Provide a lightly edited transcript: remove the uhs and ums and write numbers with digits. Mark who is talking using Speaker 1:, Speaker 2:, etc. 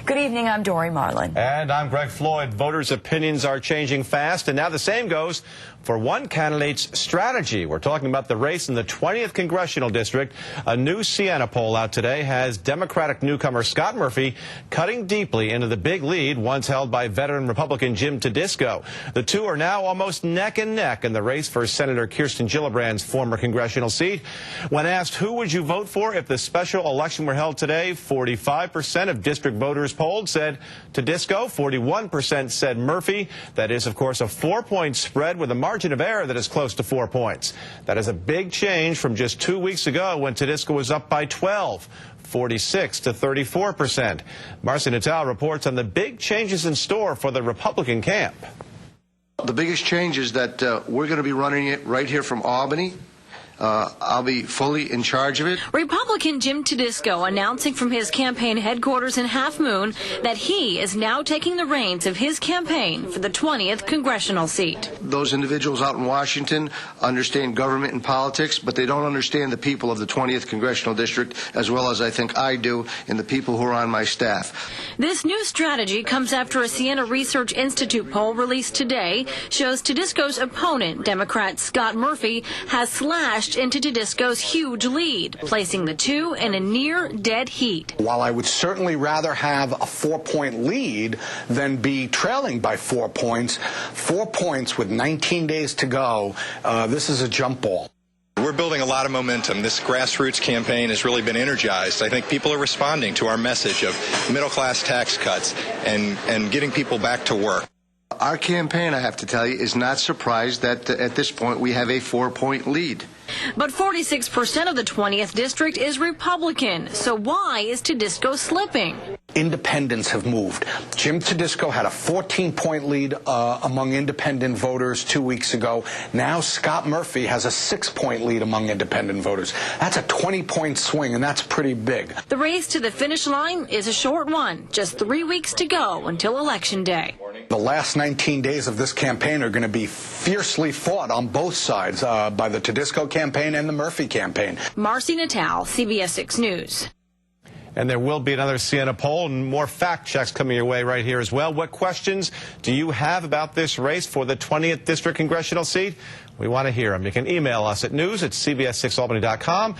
Speaker 1: Good evening, I'm Dory Marlin.
Speaker 2: And I'm Greg Floyd. Voters' opinions are changing fast, and now the same goes for one candidate's strategy. We're talking about the race in the 20th Congressional District. A new Siena poll out today has Democratic newcomer Scott Murphy cutting deeply into the big lead once held by veteran Republican Jim Tedisco. The two are now almost neck and neck in the race for Senator Kirsten Gillibrand's former congressional seat. When asked who would you vote for if the special election were held today, 45% of district voters polled said Tedisco, 41% said Murphy. That is, of course, a 4-point spread with a margin of error that is close to 4 points. That is a big change from just 2 weeks ago when Tedisco was up by 12, 46 to 34%. Marcy Natal reports on the big changes in store for the Republican camp.
Speaker 3: The biggest change is that we're going to be running it right here from Albany. I'll be fully in charge of it.
Speaker 4: Republican Jim Tedisco announcing from his campaign headquarters in Half Moon that he is now taking the reins of his campaign for the 20th congressional seat.
Speaker 3: Those individuals out in Washington understand government and politics, but they don't understand the people of the 20th Congressional District as well as I think I do and the people who are on my staff.
Speaker 4: This new strategy comes after a Siena Research Institute poll released today shows Tedisco's opponent, Democrat Scott Murphy, has slashed into Tedisco's huge lead, placing the two in a near-dead heat.
Speaker 5: While I would certainly rather have a 4-point lead than be trailing by 4 points, 4 points with 19 days to go, this is a jump ball.
Speaker 6: We're building a lot of momentum. This grassroots campaign has really been energized. I think people are responding to our message of middle-class tax cuts and getting people back to work.
Speaker 3: Our campaign, I have to tell you, is not surprised that at this point we have a 4-point lead.
Speaker 4: But 46% of the 20th district is Republican. So why is Tedisco slipping?
Speaker 5: Independents have moved. Jim Tedisco had a 14-point lead among independent voters 2 weeks ago. Now Scott Murphy has a 6-point lead among independent voters. That's a 20-point swing, and that's pretty big.
Speaker 4: The race to the finish line is a short one. Just 3 weeks to go until Election Day.
Speaker 5: The last 19 days of this campaign are going to be fiercely fought on both sides by the Tedisco campaign and the Murphy campaign.
Speaker 4: Marcy Natal, CBS 6 News.
Speaker 2: And there will be another Siena poll and more fact checks coming your way right here as well. What questions do you have about this race for the 20th District Congressional seat? We want to hear them. You can email us at news@cbs6albany.com.